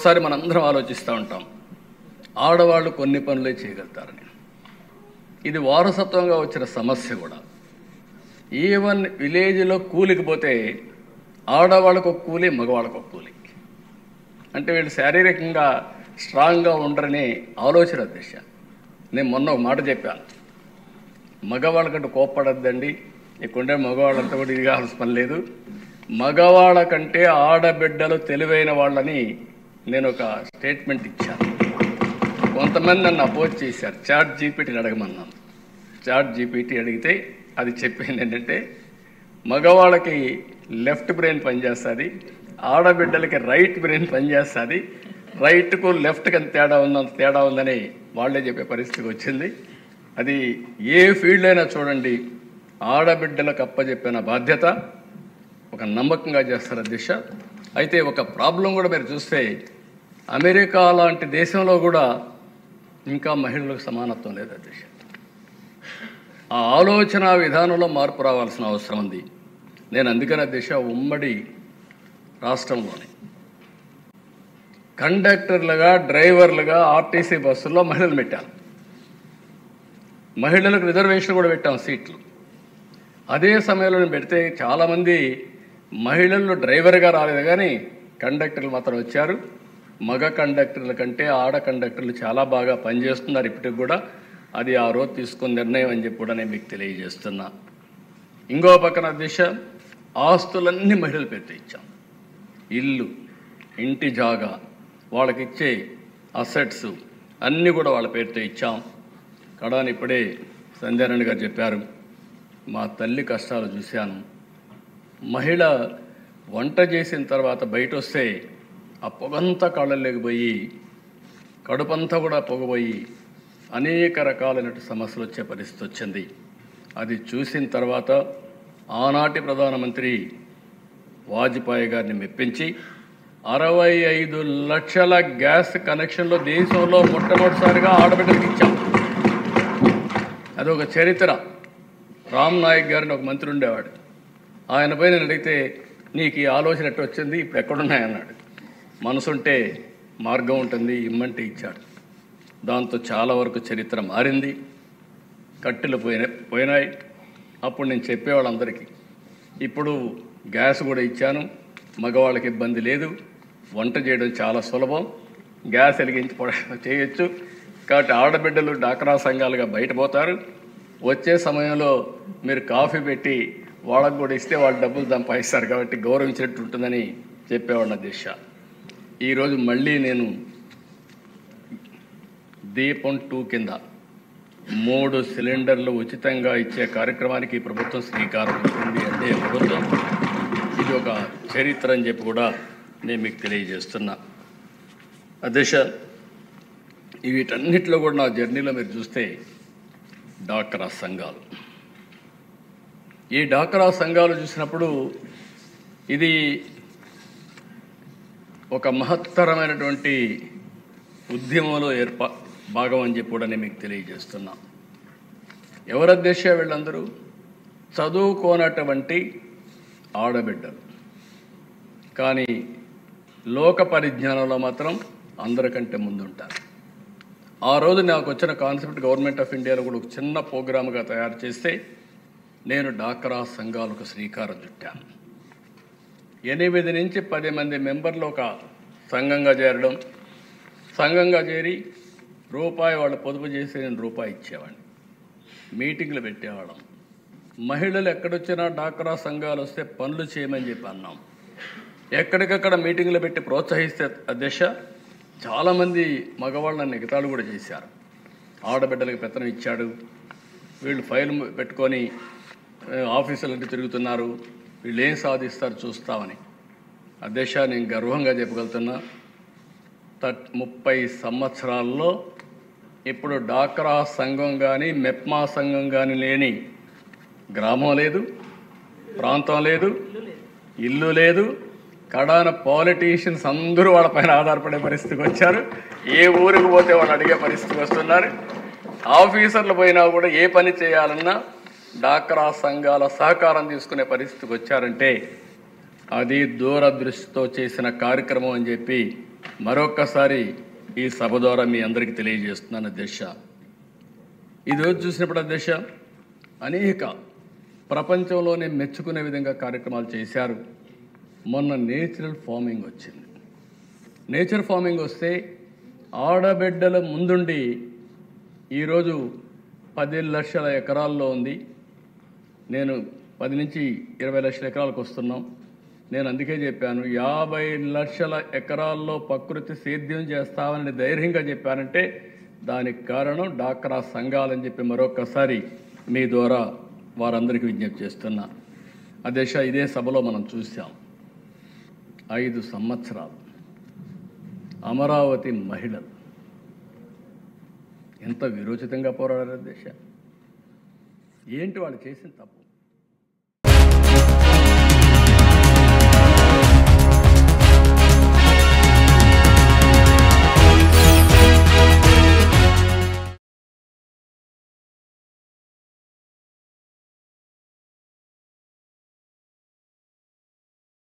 ఒక్కోసారి మనందరం ఆలోచిస్తూ ఉంటాం, ఆడవాళ్ళు కొన్ని పనులే చేయగలుగుతారని. ఇది వారసత్వంగా వచ్చిన సమస్య కూడా. ఈవెన్ విలేజ్లో కూలికి పోతే ఆడవాళ్ళకు ఒక కూలి, మగవాళ్ళకు ఒక కూలి. అంటే వీళ్ళు శారీరకంగా స్ట్రాంగ్గా ఉండరనే ఆలోచన దిశ. నేను మొన్న ఒక మాట చెప్పాను, మగవాళ్ళకంటే కోప్పడద్దండి, ఇక్కడుండే మగవాళ్ళంతా కూడా ఇది కావాల్సిన పని లేదు, మగవాళ్ళ కంటే ఆడబిడ్డలు తెలివైన వాళ్ళని నేను ఒక స్టేట్మెంట్ ఇచ్చాను. కొంతమంది నన్ను అపోజ్ చేశారు, చాట్ జీపీటీని అడగమన్నాను. చాట్ జీపీటీ అడిగితే అది చెప్పింది ఏంటంటే, మగవాళ్ళకి లెఫ్ట్ బ్రెయిన్ పనిచేస్తుంది, ఆడబిడ్డలకి రైట్ బ్రెయిన్ పనిచేస్తుంది, రైట్కు లెఫ్ట్కి అంత తేడా ఉందని వాళ్ళే చెప్పే పరిస్థితికి వచ్చింది. అది ఏ ఫీల్డ్ అయినా చూడండి, ఆడబిడ్డలకు అప్పచెప్పిన బాధ్యత ఒక నమ్మకంగా చేస్తారు దిశ. అయితే ఒక ప్రాబ్లం కూడా మీరు చూస్తే, అమెరికా లాంటి దేశంలో కూడా ఇంకా మహిళలకు సమానత్వం లేదు దిశ. ఆ ఆలోచన విధానంలో మార్పు రావాల్సిన అవసరం ఉంది. నేను అందుకనే దిశ ఉమ్మడి రాష్ట్రంలోని కండక్టర్లుగా, డ్రైవర్లుగా ఆర్టీసీ బస్సుల్లో మహిళలు పెట్టాను. మహిళలకు రిజర్వేషన్ కూడా పెట్టాం సీట్లు. అదే సమయంలో పెడితే చాలామంది మహిళలు డ్రైవర్గా రాలేదు, కానీ కండక్టర్లు మాత్రం వచ్చారు. మగ కండక్టర్ల కంటే ఆడ కండక్టర్లు చాలా బాగా పనిచేస్తున్నారు ఇప్పటికి కూడా. అది ఆ రోజు తీసుకున్న నిర్ణయం అని చెప్పి కూడా నేను మీకు తెలియజేస్తున్నా. ఇంకో పక్కన దిశ, ఆస్తులన్నీ మహిళల పేరుతో ఇచ్చాం. ఇల్లు, ఇంటి జాగా, వాళ్ళకి ఇచ్చే అసెట్స్ అన్నీ కూడా వాళ్ళ పేరుతో ఇచ్చాం. కడాని ఇప్పుడే సంధ్యారాణి గారు చెప్పారు, మా తల్లి కష్టాలు చూశాను. మహిళ వంట చేసిన తర్వాత బయట వస్తే ఆ పొగంతా కాళ్ళలోకి పోయి, కడుపంతా కూడా పొగపోయి అనేక రకాలైన సమస్యలు వచ్చే పరిస్థితి వచ్చింది. అది చూసిన తర్వాత ఆనాటి ప్రధానమంత్రి వాజ్పేయి గారిని మెప్పించి 65 లక్షల గ్యాస్ కనెక్షన్లు దేశంలో మొట్టమొదటిసారిగా ఆడబిడ్డలకు ఇచ్చాం. అదొక చరిత్ర. రామ్ నాయక్ గారిని ఒక మంత్రి ఉండేవాడు, ఆయనపై నేను అడిగితే నీకు ఈ ఆలోచన ఎట్టు వచ్చింది, ఇప్పుడు ఎక్కడున్నాయన్నాడు. మనసుంటే మార్గం ఉంటుంది, ఇమ్మంటే ఇచ్చాడు. దాంతో చాలా వరకు చరిత్ర మారింది, కట్టెలు పోయినాయి. అప్పుడు నేను చెప్పేవాళ్ళందరికీ, ఇప్పుడు గ్యాస్ కూడా ఇచ్చాను, మగవాళ్ళకి ఇబ్బంది లేదు, వంట చేయడం చాలా సులభం, గ్యాస్ వెలిగించి చేయొచ్చు. కాబట్టి ఆడబిడ్డలు డాక్రా సంఘాలుగా బయటపోతారు. వచ్చే సమయంలో మీరు కాఫీ పెట్టి వాళ్ళకు కూడా ఇస్తే వాళ్ళు డబ్బులు సంపాదిస్తారు, కాబట్టి గౌరవించినట్టు ఉంటుందని చెప్పేవాళ్ళ దిశ. ఈరోజు మళ్ళీ నేను దీపం 2 కింద 3 సిలిండర్లు ఉచితంగా ఇచ్చే కార్యక్రమానికి ప్రభుత్వం శ్రీకారం చుట్టింది. అంటే ప్రభుత్వం ఇది ఒక చరిత్ర అని చెప్పి కూడా నేను మీకు తెలియజేస్తున్నా. అధ్యక్ష, వీటన్నిటిలో కూడా నా జర్నీలో మీరు చూస్తే డాక్రా సంఘాలు, ఈ డాక్రా సంఘాలు చూసినప్పుడు ఇది ఒక మహత్తరమైనటువంటి ఉద్యమంలో భాగం అని చెప్పి కూడా నేను మీకు తెలియజేస్తున్నా. ఎవరు అధ్యక్ష? వీళ్ళందరూ చదువుకోనటువంటి ఆడబిడ్డలు, కానీ లోక పరిజ్ఞానంలో మాత్రం అందరికంటే ముందుంటారు. ఆ రోజు నాకు వచ్చిన కాన్సెప్ట్ గవర్నమెంట్ ఆఫ్ ఇండియాలో కూడా ఒక చిన్న ప్రోగ్రామ్గా తయారు చేస్తే నేను డాక్రా సంఘాలకు శ్రీకారం చుట్టాను. 8 నుంచి 10 మంది మెంబర్లు ఒక సంఘంగా చేరడం, సంఘంగా చేరి రూపాయి వాళ్ళు పొదుపు చేసి నేను రూపాయి ఇచ్చేవాడిని, మీటింగ్లు పెట్టేవాళ్ళం. మహిళలు ఎక్కడొచ్చినా డాక్రా సంఘాలు వస్తే పనులు చేయమని చెప్పి అన్నాం. ఎక్కడికక్కడ మీటింగ్లు పెట్టి ప్రోత్సహిస్తే అధ్యక్ష చాలామంది మగవాళ్ళని ఎగతాళి కూడా చేశారు. ఆడబిడ్డలకు పెత్తనం ఇచ్చాడు, వీళ్ళు ఫైల్ పెట్టుకొని ఆఫీసులన్నీ తిరుగుతున్నారు, వీళ్ళు ఏం సాధిస్తారు చూస్తామని. అధ్యక్ష, నేను గర్వంగా చెప్పగలుగుతున్నా, 30 సంవత్సరాల్లో ఇప్పుడు డాక్రా సంఘం కానీ మెప్మా సంఘం కానీ లేని గ్రామం లేదు, ప్రాంతం లేదు, ఇల్లు లేదు. కడాన పాలిటీషియన్స్ అందరూ వాళ్ళపైన ఆధారపడే పరిస్థితికి వచ్చారు. ఏ ఊరికి పోతే వాళ్ళు అడిగే పరిస్థితికి వస్తున్నారు. ఆఫీసర్లు పోయినా కూడా ఏ పని చేయాలన్నా డాక్రా సంఘాల సహకారం తీసుకునే పరిస్థితికి వచ్చారంటే అది దూరదృష్టితో చేసిన కార్యక్రమం అని చెప్పి మరొక్కసారి ఈ సభ ద్వారా మీ అందరికీ తెలియజేస్తున్నాను అధ్యక్ష. ఈరోజు చూసినప్పుడు అధ్యక్ష అనేక ప్రపంచంలోనే మెచ్చుకునే విధంగా కార్యక్రమాలు చేశారు. మొన్న నేచురల్ ఫార్మింగ్ వచ్చింది. నేచర్ ఫార్మింగ్ వస్తే ఆడబిడ్డల ముందుండి ఈరోజు 10 లక్షల ఎకరాల్లో ఉంది. నేను 10 నుంచి 20 లక్షల ఎకరాలకు వస్తున్నాం. నేను అందుకే చెప్పాను 50 లక్షల ఎకరాల్లో ప్రకృతి సేద్యం చేస్తామని ధైర్యంగా చెప్పానంటే దానికి కారణం డాక్రా సంఘాలని చెప్పి మరొకసారి మీ ద్వారా వారందరికీ విజ్ఞప్తి చేస్తున్నా. అధ్యక్ష, ఇదే సభలో మనం చూసాం 5 సంవత్సరాలు అమరావతి మహిళలు ఎంత విరోచితంగా పోరాడారు అధ్యక్ష. ఏంటి వాళ్ళు చేసిన తప్పు?